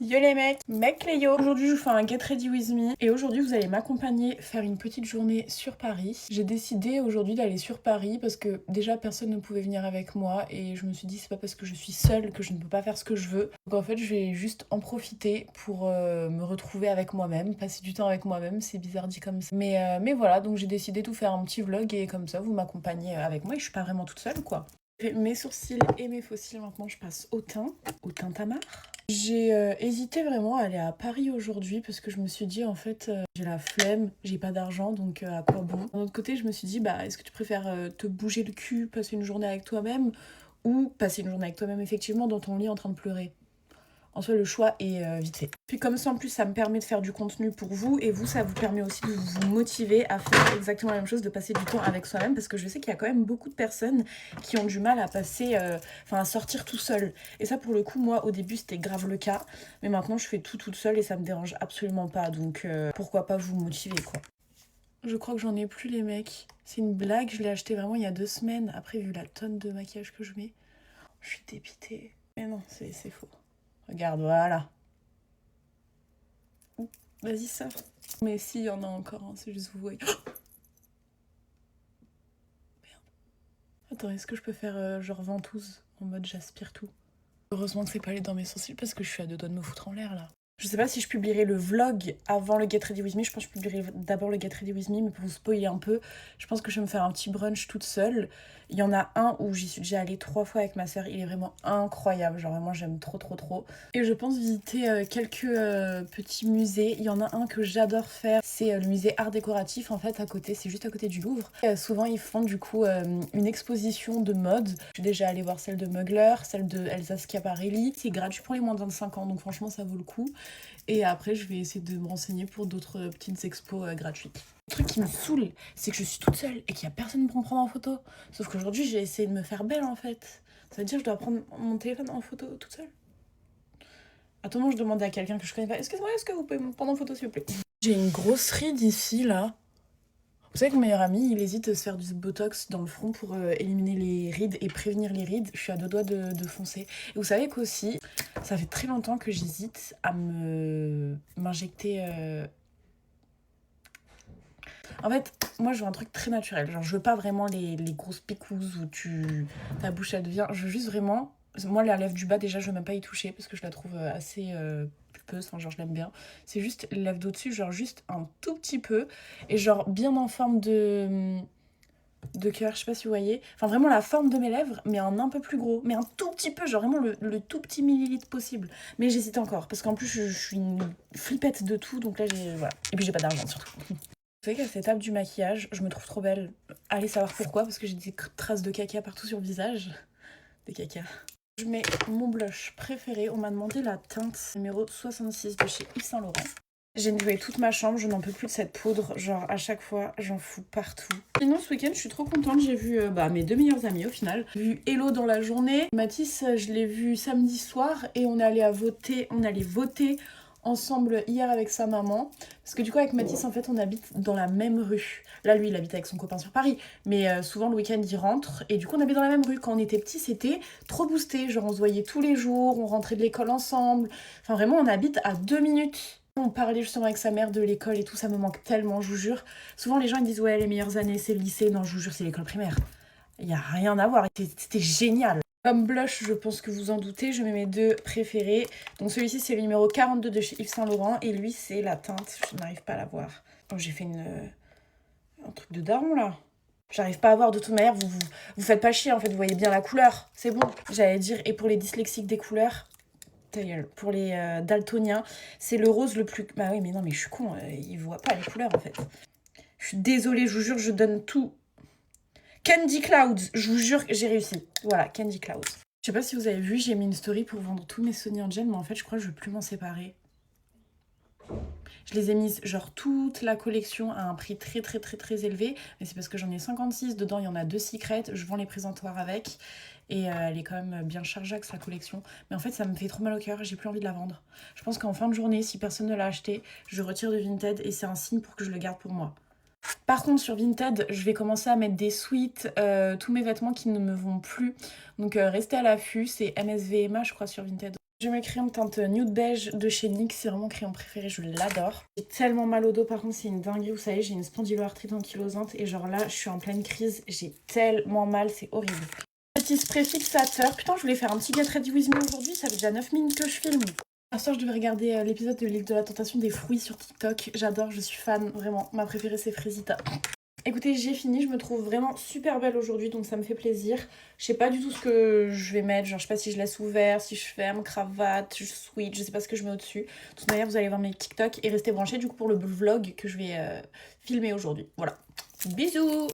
Yo les mecs, mec Léo. Aujourd'hui je vous fais un get ready with me et aujourd'hui vous allez m'accompagner faire une petite journée sur Paris. J'ai décidé aujourd'hui d'aller sur Paris parce que déjà personne ne pouvait venir avec moi et je me suis dit c'est pas parce que je suis seule que je ne peux pas faire ce que je veux. Donc en fait je vais juste en profiter pour me retrouver avec moi-même, passer du temps avec moi-même, c'est bizarre dit comme ça. Mais voilà, donc j'ai décidé de vous faire un petit vlog et comme ça vous m'accompagnez avec moi et je suis pas vraiment toute seule quoi. J'ai fait mes sourcils et mes faux cils, maintenant je passe au teint Tamar. J'ai hésité vraiment à aller à Paris aujourd'hui parce que je me suis dit en fait j'ai la flemme, j'ai pas d'argent donc à quoi bon. D'un autre côté je me suis dit bah est-ce que tu préfères te bouger le cul, passer une journée avec toi-même ou passer une journée avec toi-même effectivement dans ton lit en train de pleurer. En soi, le choix est vite fait. Puis comme ça, en plus, ça me permet de faire du contenu pour vous. Et vous, ça vous permet aussi de vous motiver à faire exactement la même chose, de passer du temps avec soi-même. Parce que je sais qu'il y a quand même beaucoup de personnes qui ont du mal à passer, à sortir tout seul. Et ça, pour le coup, moi, au début, c'était grave le cas. Mais maintenant, je fais tout toute seule et ça me dérange absolument pas. Donc, pourquoi pas vous motiver, quoi. Je crois que j'en ai plus, les mecs. C'est une blague, je l'ai acheté vraiment il y a 2 semaines. Après, vu la tonne de maquillage que je mets, je suis dépitée. Mais non, c'est faux. Regarde, voilà. Vas-y, sors. Mais si, il y en a encore, hein, c'est juste vous voyez. Oh, merde. Attends, est-ce que je peux faire genre ventouse en mode j'aspire tout? Heureusement que c'est pas allé dans mes sourcils parce que je suis à 2 doigts de me foutre en l'air là. Je sais pas si je publierai le vlog avant le Get Ready With Me. Je pense que je publierai d'abord le Get Ready With Me, mais pour vous spoiler un peu, je pense que je vais me faire un petit brunch toute seule. Il y en a un où j'y suis déjà allée 3 fois avec ma soeur. Il est vraiment incroyable. Genre vraiment, j'aime trop, trop, trop. Et je pense visiter quelques petits musées. Il y en a un que j'adore faire. C'est le musée art décoratif, en fait, à côté. C'est juste à côté du Louvre. Souvent, ils font du coup une exposition de mode. Je suis déjà allée voir celle de Mugler, celle de Elsa Schiaparelli. C'est gratuit pour les moins de 25 ans, donc franchement, ça vaut le coup. Et après, je vais essayer de me renseigner pour d'autres petites expos gratuites. Le truc qui me saoule, c'est que je suis toute seule et qu'il n'y a personne pour me prendre en photo. Sauf qu'aujourd'hui, j'ai essayé de me faire belle en fait. Ça veut dire que je dois prendre mon téléphone en photo toute seule. À tout moment, je demandais à quelqu'un que je connais pas, excuse-moi, est-ce que vous pouvez me prendre en photo s'il vous plaît? J'ai une grosse ride ici là. Vous savez que mon meilleur ami, il hésite à se faire du botox dans le front pour éliminer les rides et prévenir les rides. Je suis à 2 doigts de foncer. Et vous savez qu'aussi, ça fait très longtemps que j'hésite à m'injecter. En fait, moi je veux un truc très naturel. Genre, je veux pas vraiment les grosses picouzes où ta bouche elle devient. Je veux juste vraiment. Moi, la lèvre du bas, déjà, je veux même pas y toucher parce que je la trouve assez pulpeuse. Enfin, genre, je l'aime bien. C'est juste les lèvres d'au-dessus, genre juste un tout petit peu. Et genre bien en forme de cœur, je sais pas si vous voyez. Enfin, vraiment la forme de mes lèvres, mais un peu plus gros. Mais un tout petit peu, genre vraiment le tout petit millilitre possible. Mais j'hésite encore parce qu'en plus, je suis une flippette de tout. Donc là, voilà. Et puis, j'ai pas d'argent surtout. Vous savez qu'à cette étape du maquillage, je me trouve trop belle. Allez savoir pourquoi, parce que j'ai des traces de caca partout sur le visage. Des caca. Je mets mon blush préféré. On m'a demandé la teinte numéro 66 de chez Yves Saint Laurent. J'ai nettoyé toute ma chambre, je n'en peux plus de cette poudre. Genre, à chaque fois, j'en fous partout. Sinon, ce week-end, je suis trop contente. J'ai vu mes 2 meilleurs amis au final. J'ai vu Hello dans la journée. Mathis, je l'ai vu samedi soir et on est allé voter. On allait voter ensemble hier avec sa maman. Parce que du coup, avec Mathis, en fait, on habite dans la même rue. Là, lui, il habite avec son copain sur Paris. Mais souvent, le week-end, il rentre. Et du coup, on habite dans la même rue. Quand on était petits, c'était trop boosté. Genre, on se voyait tous les jours. On rentrait de l'école ensemble. Enfin, vraiment, on habite à 2 minutes. On parlait justement avec sa mère de l'école et tout. Ça me manque tellement, je vous jure. Souvent, les gens, ils disent, ouais, les meilleures années, c'est le lycée. Non, je vous jure, c'est l'école primaire. Il n'y a rien à voir. C'était génial. Comme blush, je pense que vous en doutez, je mets mes 2 préférés. Donc celui-ci, c'est le numéro 42 de chez Yves Saint Laurent. Et lui, c'est la teinte. Je n'arrive pas à la voir. Oh, j'ai fait un truc de daron, là. J'arrive pas à voir de toute manière. Vous faites pas chier, en fait. Vous voyez bien la couleur. C'est bon. J'allais dire, et pour les dyslexiques des couleurs, ta gueule. Pour les daltoniens, c'est le rose le plus... Bah oui, mais non, mais je suis con. Ils voient pas les couleurs, en fait. Je suis désolée, je vous jure, je donne tout. Candy Clouds, je vous jure que j'ai réussi. Voilà, Candy Clouds. Je sais pas si vous avez vu, j'ai mis une story pour vendre tous mes Sony Angel, mais en fait, je crois que je veux plus m'en séparer. Je les ai mises, genre, toute la collection à un prix très, très, très, très élevé. Mais c'est parce que j'en ai 56. Dedans, il y en a 2 secrets. Je vends les présentoirs avec. Et elle est quand même bien chargée sa collection. Mais en fait, ça me fait trop mal au cœur. J'ai plus envie de la vendre. Je pense qu'en fin de journée, si personne ne l'a acheté, je retire de Vinted. Et c'est un signe pour que je le garde pour moi. Par contre, sur Vinted, je vais commencer à mettre des suites, tous mes vêtements qui ne me vont plus. Donc, restez à l'affût. C'est MSVMA, je crois, sur Vinted. J'ai mes crayons teinte nude beige de chez NYX, c'est vraiment mon crayon préféré, je l'adore. J'ai tellement mal au dos, par contre c'est une dinguerie, vous savez, j'ai une spondyloarthrite ankylosante et genre là je suis en pleine crise, j'ai tellement mal, c'est horrible. Petit spray fixateur, putain je voulais faire un petit Get Ready With Me aujourd'hui, ça fait déjà 9 minutes que je filme. Ce soir je devais regarder l'épisode de l'île de la tentation des fruits sur TikTok, j'adore, je suis fan, vraiment, ma préférée c'est Frésita. Écoutez, j'ai fini, je me trouve vraiment super belle aujourd'hui, donc ça me fait plaisir. Je sais pas du tout ce que je vais mettre, genre je sais pas si je laisse ouvert, si je ferme, cravate, switch, je sais pas ce que je mets au-dessus. De toute manière, vous allez voir mes TikTok et restez branchés du coup pour le vlog que je vais filmer aujourd'hui. Voilà. Bisous!